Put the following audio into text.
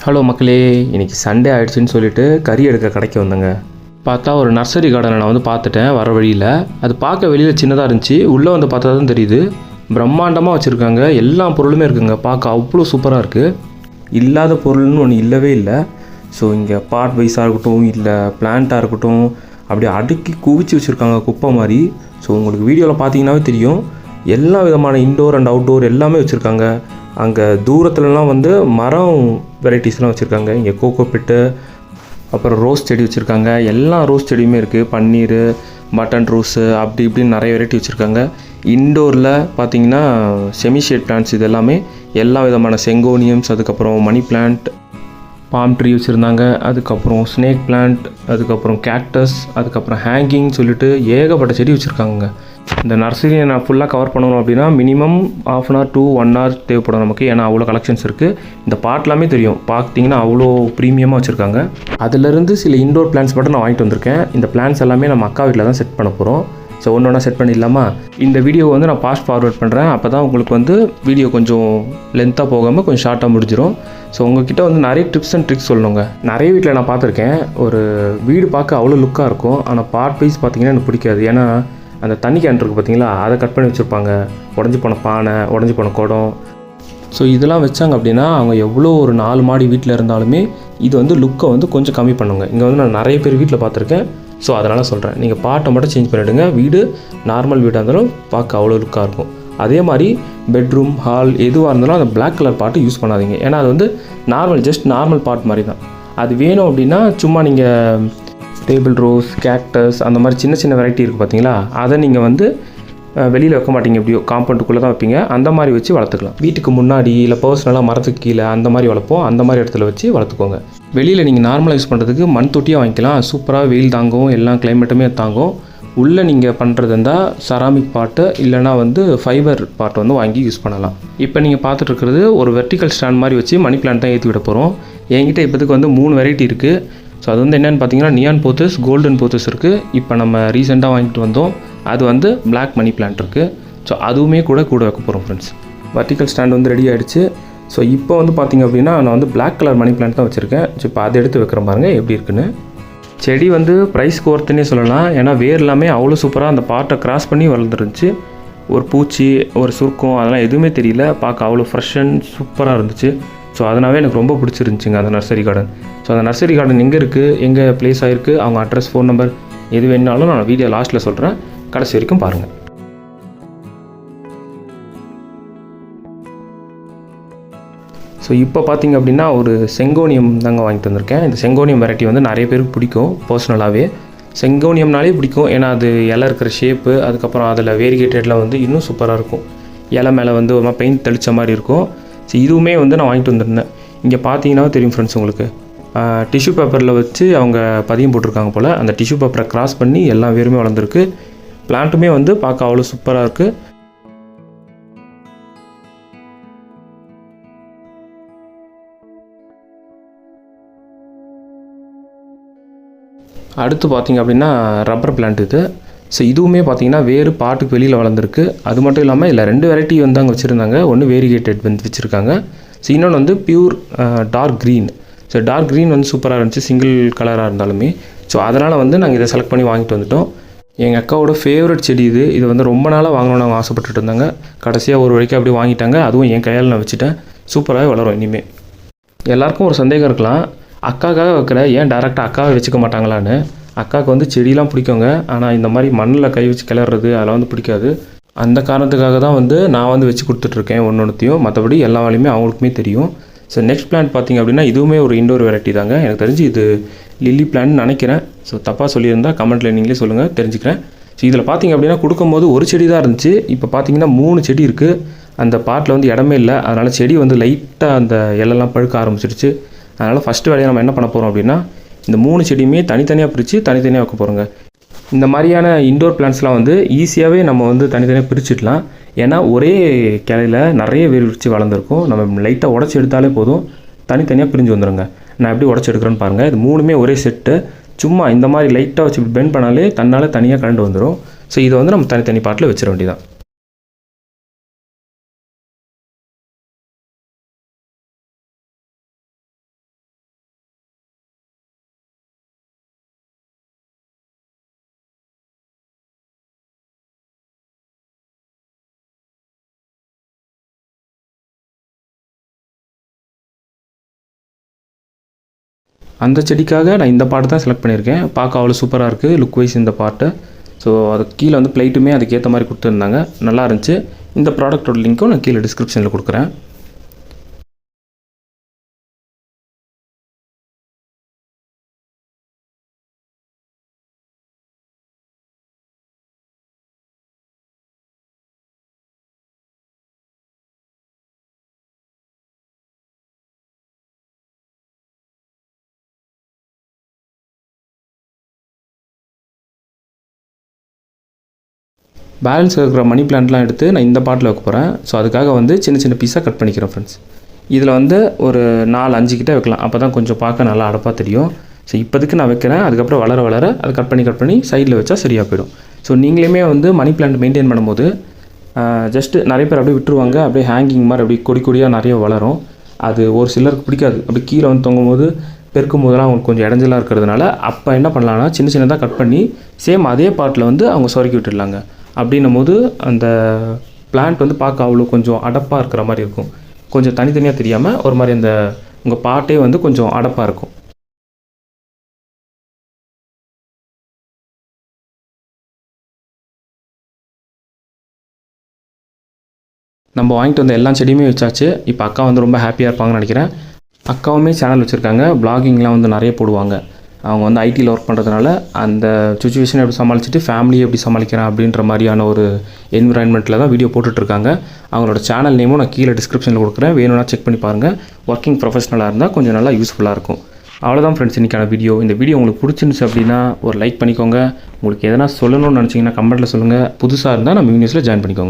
Hello மக்களே, இன்றைக்கி Sunday ஆகிடுச்சின்னு சொல்லிட்டு கறி எடுக்க கடைக்கு வந்தேங்க. பார்த்தா ஒரு நர்சரி கார்டனை நான் வந்து பார்த்துட்டேன் வர வழியில். அது பார்க்க வெளியில் சின்னதாக இருந்துச்சு, உள்ளே வந்து பார்த்தா தான் தெரியுது பிரம்மாண்டமாக வச்சுருக்காங்க. எல்லா பொருளுமே இருக்குங்க, பார்க்க அவ்வளோ சூப்பராக இருக்குது. இல்லாத பொருள்னு ஒன்று இல்லவே இல்லை. ஸோ இங்கே பாட் வைஸாக இருக்கட்டும், இல்லை பிளான்ட்டாக இருக்கட்டும், அப்படியே அடுக்கி குவிச்சு வச்சுருக்காங்க குப்பை மாதிரி. ஸோ உங்களுக்கு வீடியோவில் பார்த்தீங்கன்னாவே தெரியும், எல்லா விதமான இன்டோர் அண்ட் அவுட்டோர் எல்லாமே வச்சுருக்காங்க. அங்கே தூரத்துலலாம் வந்து மரம் வெரைட்டிஸ்லாம் வச்சுருக்காங்க. இங்கே கோகோ பிட்டு, அப்புறம் ரோஸ் செடி வச்சுருக்காங்க. எல்லா ரோஸ் செடியுமே இருக்குது. பன்னீர், பட்டன் ரோஸு, அப்படி இப்படின்னு நிறைய வெரைட்டி வச்சுருக்காங்க. இன்டோரில் பார்த்தீங்கன்னா செமி ஷேட் பிளான்ட்ஸ், இது எல்லாமே எல்லா விதமான செங்கோனியம்ஸ், அதுக்கப்புறம் மணி பிளான்ட், பாம் ட்ரீ வச்சுருந்தாங்க. அதுக்கப்புறம் ஸ்னேக் பிளான்ட், அதுக்கப்புறம் கேக்டஸ், அதுக்கப்புறம் ஹேங்கிங் சொல்லிட்டு ஏகப்பட்ட செடி வச்சுருக்காங்க. இந்த நர்சரியை நான் ஃபுல்லாக கவர் பண்ணணும் அப்படின்னா மினிமம் 1/2 hour to 1 hour தேவைப்படும் நமக்கு. ஏன்னா அவ்வளோ கலெக்ஷன்ஸ் இருக்குது. இந்த பாட்லாமே தெரியும், பார்த்தீங்கன்னா அவ்வளோ ப்ரீமியமாக வச்சுருக்காங்க. அதிலேருந்து சில இன்டோர் பிளான்ஸ் மட்டும் நான் வாங்கிட்டு வந்திருக்கேன். இந்த பிளான்ஸ் எல்லாமே நம்ம அக்கா வீட்டில் தான் செட் பண்ண போகிறோம். ஸோ ஒன்று ஒன்றா செட் பண்ணிடலாமா? இந்த வீடியோவை வந்து நான் ஃபாஸ்ட் ஃபார்வர்ட் பண்ணுறேன். அப்போ தான் உங்களுக்கு வந்து வீடியோ கொஞ்சம் லென்த்தாக போகாமல் கொஞ்சம் ஷார்ட்டாக முடிஞ்சிடும். ஸோ உங்கள்கிட்ட வந்து நிறைய டிப்ஸ் அண்ட் ட்ரிக்ஸ் சொல்லணுங்க. நிறைய வீட்டில் நான் பார்த்துருக்கேன், ஒரு வீடு பார்க்க அவ்வளோ லுக்காக இருக்கும், ஆனால் பார்ட் வைஸ் பார்த்தீங்கன்னா எனக்கு பிடிக்காது. ஏன்னா அந்த தண்ணி கேன் இருக்குது பார்த்தீங்களா, அதை கட் பண்ணி வச்சுருப்பாங்க. உடஞ்சி போன பானை, உடஞ்சி போன குடம். ஸோ இதெல்லாம் வச்சாங்க அப்படின்னா அவங்க எவ்வளோ ஒரு 4 மாடி வீட்டில் இருந்தாலுமே இது வந்து லுக்கை வந்து கொஞ்சம் கம்மி பண்ணுங்க. இங்கே வந்து நான் நிறைய பேர் வீட்டில் பார்த்துருக்கேன். ஸோ அதனால் சொல்கிறேன், நீங்கள் பாட்டை மட்டும் சேஞ்ச் பண்ணிவிடுங்க. வீடு நார்மல் வீடாக இருந்தாலும் பார்க்க அவ்வளோ லுக்காக இருக்கும். அதே மாதிரி பெட்ரூம், ஹால் எதுவாக இருந்தாலும் அந்த பிளாக் கலர் பாட்டு யூஸ் பண்ணாதீங்க. ஏன்னா அது வந்து நார்மல், ஜஸ்ட் நார்மல் பாட் மாதிரி தான். அது வேணும் அப்படின்னா சும்மா நீங்கள் டேபிள் ரோஸ், கேக்டஸ், அந்த மாதிரி சின்ன சின்ன வெரைட்டி இருக்குது பார்த்தீங்களா, அதை நீங்கள் வந்து வெளியில் வைக்க மாட்டீங்க, எப்படியோ காம்பவுண்டுக்குள்ளே தான் வைப்பீங்க. அந்த மாதிரி வச்சு வளர்த்துக்கலாம். வீட்டுக்கு முன்னாடி இல்லை பர்சனலாக மரத்துக்கு கீழே அந்த மாதிரி வளர்ப்போம். அந்த மாதிரி இடத்துல வச்சு வளர்த்துக்கோங்க. வெளியில் நீங்கள் நார்மலாக யூஸ் பண்ணுறதுக்கு மண் தொட்டியாக வாங்கிக்கலாம். சூப்பராக வெயில் தாங்கும், எல்லா கிளைமேட்டுமே தாங்கும். உள்ளே நீங்கள் பண்ணுறது இருந்தால் செராமிக் பாட்டு இல்லைனா வந்து ஃபைபர் பாட்டு வந்து வாங்கி யூஸ் பண்ணலாம். இப்போ நீங்கள் பார்த்துட்டு இருக்கிறது ஒரு வெர்டிக்கல் ஸ்டாண்ட் மாதிரி வச்சு மணி பிளான்ட் தான் ஏற்றி விட போகிறோம். என்கிட்ட இப்போதுக்கு வந்து 3 வெரைட்டி இருக்குது. ஸோ அது வந்து என்னென்னு பார்த்தீங்கன்னா நியான் போத்தஸ், கோல்டன் போத்தஸ் இருக்குது. இப்போ நம்ம ரீசெண்டாக வாங்கிட்டு வந்தோம், அது வந்து பிளாக் மணி பிளான்ட் இருக்குது. ஸோ அதுவுமே கூட வைக்க போகிறோம் ஃப்ரெண்ட்ஸ். வெர்டிக்கல் ஸ்டாண்ட் வந்து ரெடி ஆகிடுச்சு. ஸோ இப்போ வந்து பார்த்திங்க அப்படின்னா நான் வந்து பிளாக் கலர் மணி பிளான்ட் தான் வச்சுருக்கேன். ஸோ இப்போ அதை எடுத்து வைக்கிற பாருங்கள் எப்படி இருக்குன்னு. செடி வந்து ப்ரைஸ்க்கு ஒர்த்துன்னே சொல்லலாம். ஏன்னா வேர் எல்லாமே அவ்வளோ சூப்பராக அந்த பாட்டை கிராஸ் பண்ணி வளர்ந்துருந்துச்சு. ஒரு பூச்சி, ஒரு சுருக்கம், அதெல்லாம் எதுவுமே தெரியல. பார்க்க அவ்வளோ ஃப்ரெஷ் அண்ட் சூப்பராக இருந்துச்சு. ஸோ அதனாலே எனக்கு ரொம்ப பிடிச்சிருந்துச்சிங்க அந்த நர்சரி கார்டன். ஸோ அந்த நர்சரி கார்டன் எங்கே இருக்குது, எங்கே ப்ளேஸ் ஆகிருக்கு, அவங்க அட்ரஸ், ஃபோன் நம்பர் எது வேணாலும் நான் வீடியோ லாஸ்ட்டில் சொல்கிறேன். கடைசி வரைக்கும் பாருங்கள். ஸோ இப்போ பார்த்திங்க அப்படின்னா ஒரு செங்கோனியம் தாங்க வாங்கிட்டு வந்திருக்கேன். இந்த செங்கோனியம் வெரைட்டி வந்து நிறைய பேருக்கு பிடிக்கும். பர்சனலாகவே செங்கோனியம்னாலே பிடிக்கும். ஏன்னா அது இலை இருக்கிற ஷேப்பு, அதுக்கப்புறம் அதில் வேரிகேட்டடில் வந்து இன்னும் சூப்பராக இருக்கும். இலை மேலே வந்து ஒரு மாதிரி பெயிண்ட் தெளித்த மாதிரி இருக்கும். ஸோ இதுவுமே வந்து நான் வாங்கிட்டு வந்திருந்தேன். இங்கே பார்த்தீங்கன்னா தெரியும் ஃப்ரெண்ட்ஸ் உங்களுக்கு, டிஷ்யூ பேப்பரில் வச்சு அவங்க பதியம் போட்டிருக்காங்க போல். அந்த டிஷ்யூ பேப்பரை கிராஸ் பண்ணி எல்லா வேருமே வளர்ந்துருக்கு. பிளான்ட்டுமே வந்து பார்க்க அவ்வளோ சூப்பராக இருக்குது. அடுத்து பார்த்திங்க அப்படின்னா ரப்பர் பிளான்ட் இது. ஸோ இதுவுமே பார்த்திங்கன்னா வேறு பாட்டுக்கு வெளியில் வளர்ந்துருக்கு. அது மட்டும் இல்லாமல் இல்லை 2 வெரைட்டி வந்து அங்கே வச்சுருந்தாங்க. ஒன்று வேரிகேட்டட் வந்து வச்சுருக்காங்க. ஸோ இன்னொன்று வந்து pure dark green. So dark green வந்து சூப்பராக இருந்துச்சு, சிங்கிள் கலராக இருந்தாலுமே. ஸோ அதனால் வந்து நாங்கள் இதை செலக்ட் பண்ணி வாங்கிட்டு வந்துட்டோம். எங்கள் அக்காவோட ஃபேவரட் செடி இது. இது வந்து ரொம்ப நாளாக வாங்கணும்னு அவங்க ஆசைப்பட்டுட்டு இருந்தாங்க. கடைசியாக ஒரு வரைக்கும் அப்படி வாங்கிட்டாங்க. அதுவும் என் கையால் நான் வச்சுட்டேன். சூப்பராகவே வளரும் இனிமேல். எல்லாருக்கும் ஒரு சந்தேகம் இருக்கலாம், அக்காக்காக வைக்கிற ஏன் டேரெக்டாக அக்காவை வச்சுக்க மாட்டாங்களான்னு. அக்காவுக்கு வந்து செடியெலாம் பிடிக்குங்க, ஆனால் இந்த மாதிரி மண்ணில் கை வச்சு கிளறது அதெல்லாம் வந்து பிடிக்காது. அந்த காரணத்துக்காக தான் வந்து நான் வந்து வச்சு கொடுத்துட்ருக்கேன் ஒன்றொன்றுத்தையும். மற்றபடி எல்லா வேலையுமே அவங்களுக்குமே தெரியும். ஸோ நெக்ஸ்ட் பிளான்ட் பார்த்திங்க அப்படின்னா இதுவுமே ஒரு இண்டோர் வெரைட்டி தாங்க. எனக்கு தெரிஞ்சு இது லில்லி பிளான்ட் நினைக்கிறேன். ஸோ தப்பாக சொல்லியிருந்தால் கமெண்ட்டில் நீங்களே சொல்லுங்கள், தெரிஞ்சுக்கிறேன். ஸோ இதில் பார்த்திங்க அப்படின்னா கொடுக்கும்போது ஒரு செடி தான் இருந்துச்சு. இப்போ பார்த்திங்கன்னா 3 செடி இருக்குது. அந்த பாட்டில் வந்து இடமே இல்லை. அதனால் செடி வந்து லைட்டாக அந்த இலெல்லாம் பழுக்க ஆரம்பிச்சிடுச்சு. அதனால் ஃபஸ்ட்டு வேலையை நம்ம என்ன பண்ண போகிறோம் அப்படின்னா இந்த 3 செடியுமே தனித்தனியாக பிரித்து தனித்தனியாக வைக்க போகிறோங்க. இந்த மாதிரியான இன்டோர் பிளான்ட்ஸ்லாம் வந்து ஈஸியாகவே நம்ம வந்து தனித்தனியாக பிரிச்சுடலாம். ஏன்னா ஒரே கிளையில் நிறைய வேர் வச்சு வளர்ந்துருக்கும். நம்ம லைட்டாக உடச்சி எடுத்தாலே போதும், தனித்தனியாக பிரிஞ்சு வந்துடுங்க. நான் எப்படி உடச்சி எடுக்கிறேன்னு பாருங்கள். இது 3மே ஒரே செட்டு. சும்மா இந்த மாதிரி லைட்டாக வச்சு பெண்ட் பண்ணாலே தன்னால் தனியாக கலண்டு வந்துடும். ஸோ இதை வந்து நம்ம தனித்தனி பாட்டில் வச்சிட வேண்டியதான். அந்த செடிக்காக நான் இந்த பாட்டு தான் செலக்ட் பண்ணியிருக்கேன். பார்க்க அவ்வளோ சூப்பராக இருக்குது லுக் வைஸ் இந்த பாட்டு. ஸோ அதுக்கு கீழே வந்து பிளேட்டுமே அதுக்கேற்ற மாதிரி கொடுத்துருந்தாங்க, நல்லா இருந்துச்சு. இந்த ப்ராடக்ட்டோட லிங்க்கும் நான் கீழே டிஸ்கிரிப்ஷனில் கொடுக்குறேன். பேலன்ஸ் இருக்கிற மணி பிளான்ட்லாம் எடுத்து நான் இந்த பாட்டில் வைக்க போகிறேன். ஸோ அதுக்காக வந்து சின்ன சின்ன பீஸாக கட் பண்ணிக்கிறேன் ஃப்ரெண்ட்ஸ். இதில் வந்து ஒரு 4-5 கிட்ட வைக்கலாம், அப்போ தான் கொஞ்சம் பார்க்க நல்லா அடப்பாக தெரியும். ஸோ இப்போதுக்கு நான் வைக்கிறேன், அதுக்கப்புறம் வளர வளர அதை கட் பண்ணி சைடில் வச்சா சரியாக போயிடும். ஸோ நீங்களுமே வந்து மணி பிளான்ட் மெயின்டைன் பண்ணும்போது ஜஸ்ட்டு நிறைய பேர் அப்படியே விட்டுருவாங்க, அப்படியே ஹேங்கிங் மாதிரி அப்படியே கொடியாக நிறைய வளரும். அது ஒரு சிலருக்கு பிடிக்காது. அப்படி கீழே வந்து தொங்கும் போது பெருக்கும் போதெல்லாம் அவங்களுக்கு கொஞ்சம் இடைஞ்சலாக இருக்கிறதுனால அப்போ என்ன பண்ணலான்னா சின்ன சின்னதாக கட் பண்ணி சேம் அதே பாட்டில் வந்து அவங்க சொருக்கி விட்டுடலாங்க. அப்படின்னும் போது அந்த பிளான்ட் வந்து பார்க்க அவ்வளோ கொஞ்சம் அடப்பாக இருக்கிற மாதிரி இருக்கும். கொஞ்சம் தனித்தனியாக தெரியாமல் ஒரு மாதிரி அந்த உங்கள் பாட்டே வந்து கொஞ்சம் அடப்பாக இருக்கும். நம்ம வாங்கிட்டு வந்த எல்லா செடியுமே வச்சாச்சு. இப்போ அக்கா வந்து ரொம்ப ஹாப்பியாக இருப்பாங்கன்னு நினைக்கிறேன். அக்காவுமே சேனல் வச்சுருக்காங்க, ப்ளாகிங்லாம் வந்து நிறைய போடுவாங்க. அவங்க வந்து ஐடியில் ஒர்க் பண்ணுறதுனால அந்த சுச்சுவேஷனை எப்படி சமாளிச்சுட்டு ஃபேமிலியை எப்படி சமாளிக்கிறேன் அப்படின்ற மாதிரியான ஒரு என்விரான்மெண்ட்டில் தான் வீடியோ போட்டுட்ருக்காங்க. அவங்களோட சேனல் நேமும் நான் கீழே டிஸ்கிரிப்ஷனில் கொடுக்குறேன், வேணும்னா செக் பண்ணி பாருங்கள். ஒர்க்கிங் ப்ரொஃபஷனலாக இருந்தால் கொஞ்சம் நல்லா யூஸ்ஃபுல்லாக இருக்கும். அவ்வளோதான் ஃப்ரெண்ட்ஸ் இன்றைக்கான வீடியோ. இந்த வீடியோ உங்களுக்கு பிடிச்சிருந்துச்சு அப்படின்னா ஒரு லைக் பண்ணிக்கோங்க. உங்களுக்கு எதனா சொல்லணும்னு நினச்சிங்கன்னா கமெண்ட்டில் சொல்லுங்கள். புதுசாக இருந்தால் நம்ம நியூஸில் ஜாயின் பண்ணிக்கோங்க.